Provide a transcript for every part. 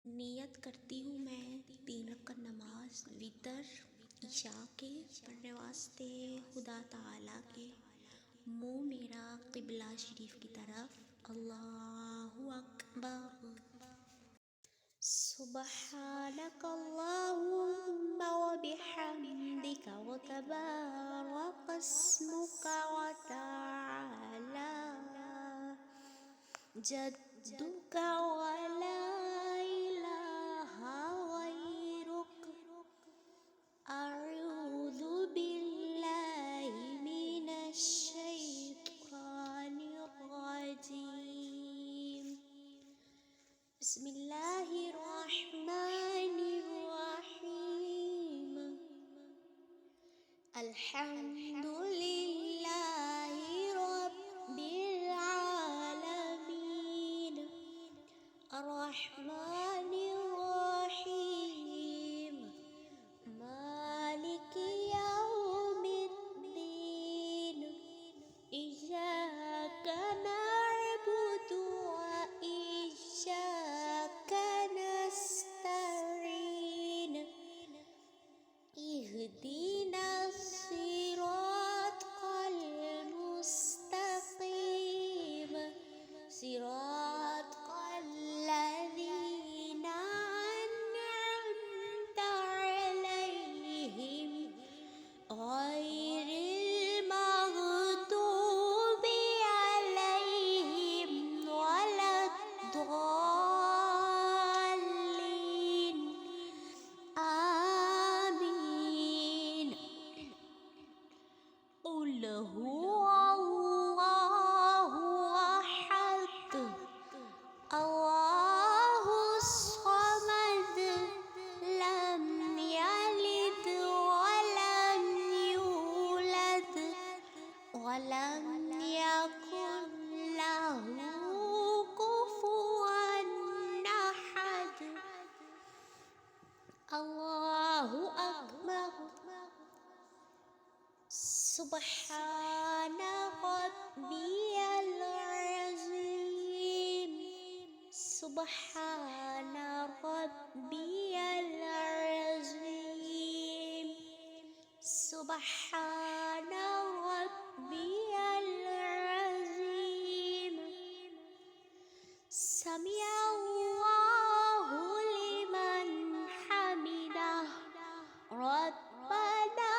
नियत करती हूँ मैं 3 रकात नमाज वितर ईशा के पढ़ने वास्ते खुदा ताला के। मुँह मेरा क़िबला शरीफ की तरफ। अल्लाहु अकबर। सुब्हानक अल्लाहुम्मा व बिहम्दिका व तबारक अस्मुका व तआला जद्दुका व ला इलाहा गैरुक। अऊज़ु बिल्लाहि मिनश शैतानिर रजीम। बिस्मिल्लाहिर रहमानिर रहीम। अल्हम्दुलिल्लाहि रब्बिल आलमीन। अर्रहमानिर रहीम। मालिकि यौमिद्दीन। इय्याका नअबुदु व इय्याका नस्तईन। इहदिनस सिरातल मुस्तक़ीम। सिरातल लज़ीना अन्अमता अलैहिम गैरिल मग़दूबि अलैहिम वलद्दॉल्लीन। आमीन। क़ुल हुवल्लाहु अहद। अल्लाहुस समद। लम यलिद वलम यूलद वलम यकुन लहू कुफुवन अहद। अल्लाहु अकबर। सुब्हान रब्बियल अज़ीम। सुब्हान रब्बियल अज़ीम। सुब्हान रब्बियल अज़ीम। समिअल्लाहु लिमन हमिदह। रब्बना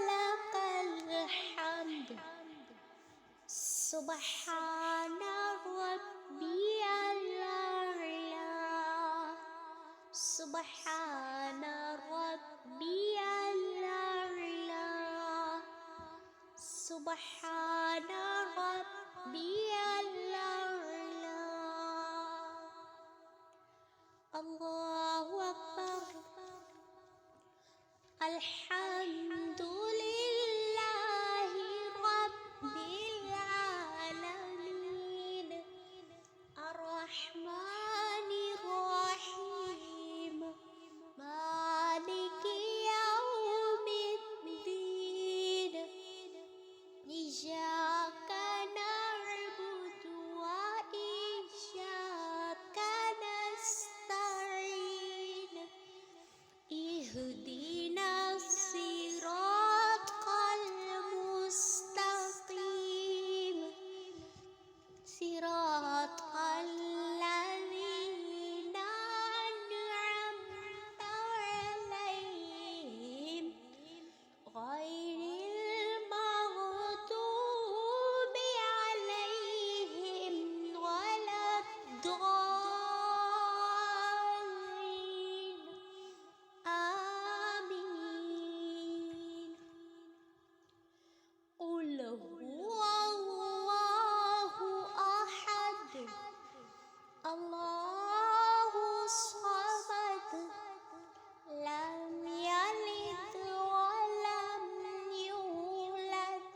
लकल हम्द। सुब्हान रब्बियल आला। सुब्हान रब्बियल आला। सुब्हान रब्बियल आला। अल्लाहु अकबर। अल्हम्दुलिल्लाहि रब्बिल आलमीन। अर्रहमानिर रहीम। मालिकि यौमिद्दीन। इय्याका नअबुदु व इय्याका नस्तईन। इहदिनस सिरातल मुस्तक़ीम। सिरातल लज़ीना अन्अमता अलैहिम गैरिल मग़दूबि अलैहिम वलद्दॉल्लीन। आमीन। क़ुल हुवल्लाहु अहद। अल्लाहुस समद। लम यलिद वलम यूलद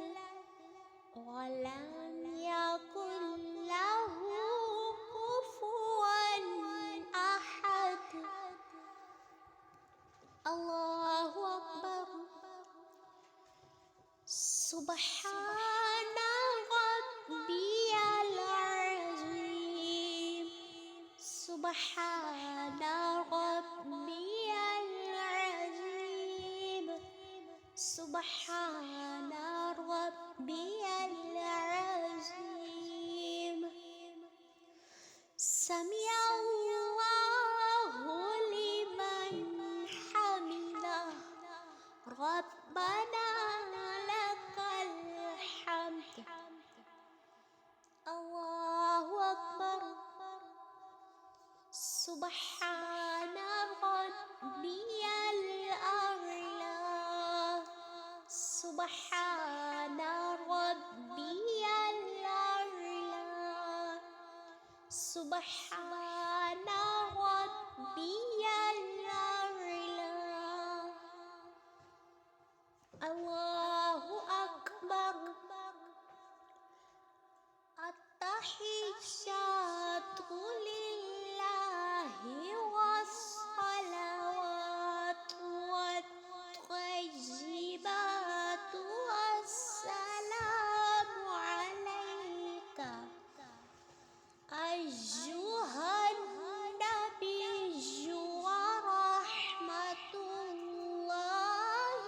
वलम यकुन लहू कुफुवन अहद। अल्लाहु अकबर। सुब्हान रब्बियल अज़ीम। सुब्हान ربي العظيم سبحان ربي العظيم سمع الله لمن حمده ربنا لك الحمد الله أكبر سبحان ربي الأعلى سبحان ربي الأعلى سبحان ربي الأعلى الله أكبر التحيات لله والصلوات والطيبات والسلام عليك أيها النبي ورحمة الله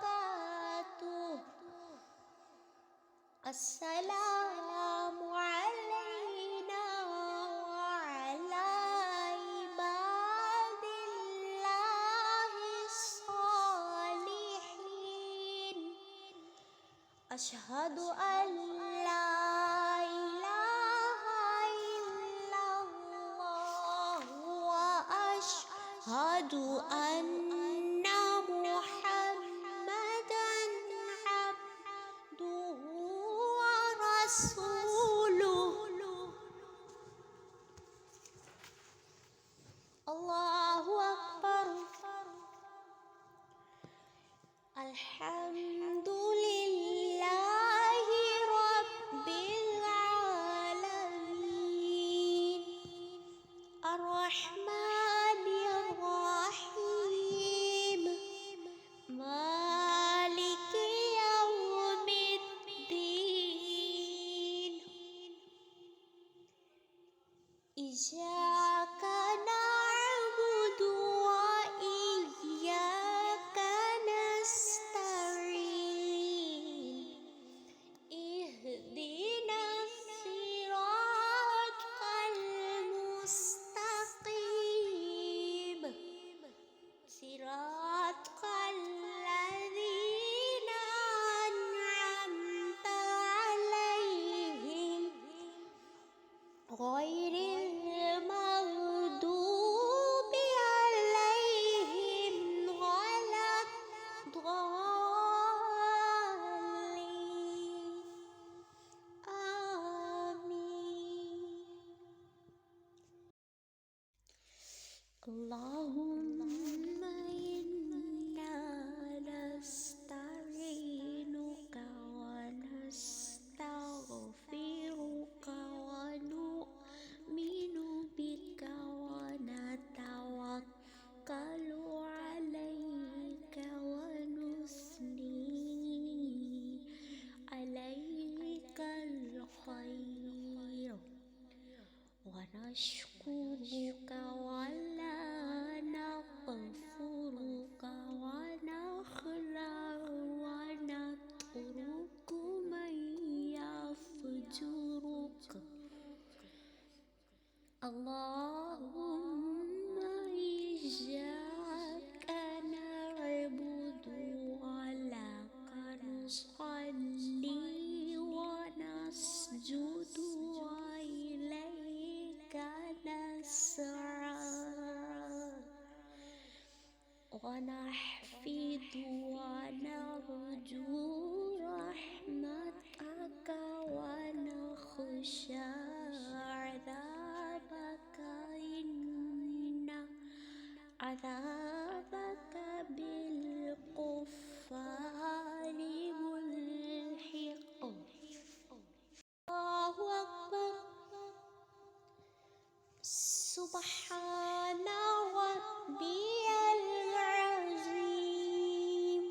وبركاته السلام علينا وعلى عباد الله الصالحين أشهد أن لا إله إلا الله وأشهد أن محمدًا عبده ورسوله الله أكبر الحمد لله رب العالمين الرحمن الرحيم مالك يوم الدين إياك نعبد وإياك نستعين اهدنا الصراط المستقيم صراط الذين أنعمت عليهم غير المغضوب عليهم ولا الضالين آمين اللهم إنا نستعينك ونستغفرك ونؤمن بك ونتوكل عليك ونثني عليك الخير ونشكرك ولا نغفرك ونخلع ونترك من يفجرك اللهم إياك نعبد ولك نصلي ونسجد وإليك نسعى ونحفظ ونرجو رحمتك ونخشى عذابك إن عذابك بالكفار ملحق الله أكبر سبحان ربي العظيم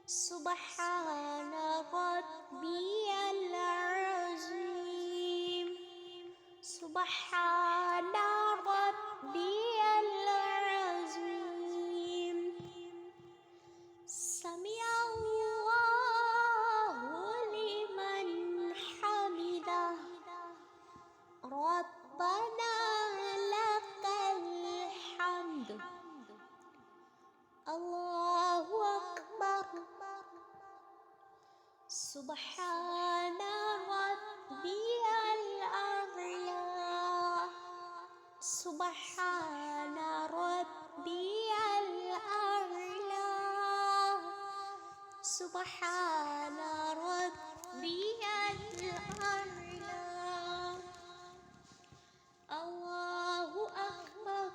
سبحان ربي العظيم سبحان سبحان ربي الأعلى سبحان ربي الأعلى سبحان ربي الأعلى الله أكبر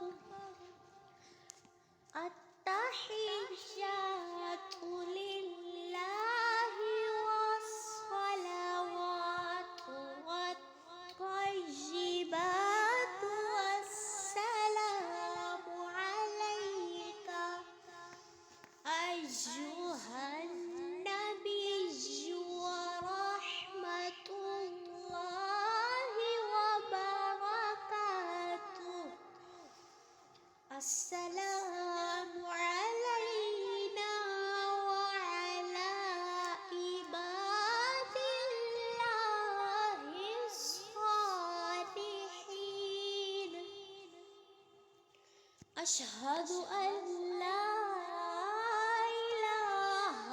التحيات لله والصلوات والطيبات والسلام عليك أيها النبي ورحمة الله وبركاته السلام علينا وعلى عباد الله الصالحين أشهد أن لا إله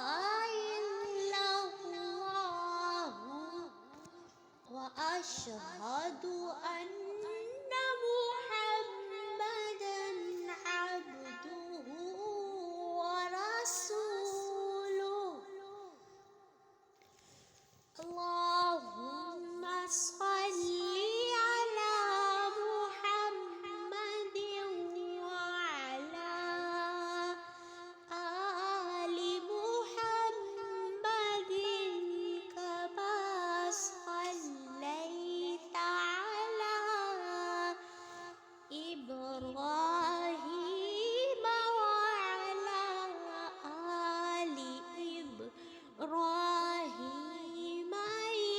إلا الله وأشهد أن محمدًا عبده ورسوله اللهم صل على محمد وعلى آل محمد كما صليت على إبراهيم وعلى آل إبراهيم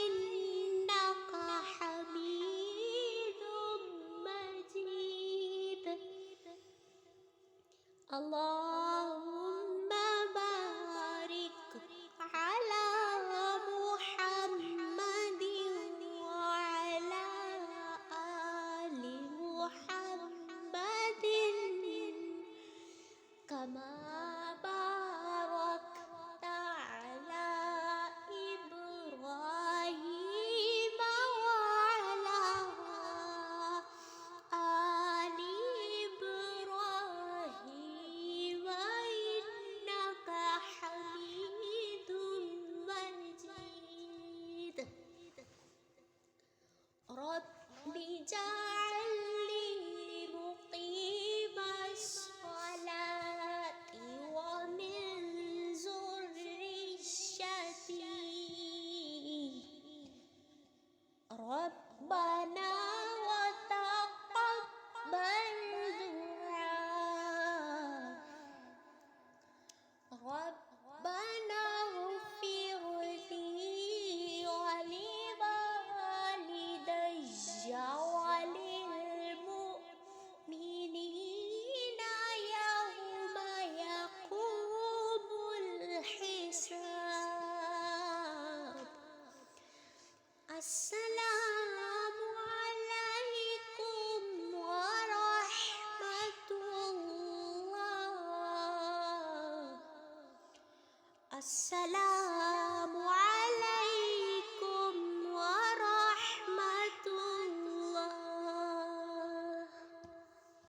إنك حميد مجيد اللهم بارك على محمد وعلى آل محمد كما باركت على إبراهيم وعلى آل إبراهيم إنك حميد مجيد رب اجعلني مقيم الصلاة ومن ذريتي ربنا وتقبل دعاء ربنا اغفر لي ولوالدي وللمؤمنين يوم يقوم الحساب السلام عليكم ورحمة الله السلام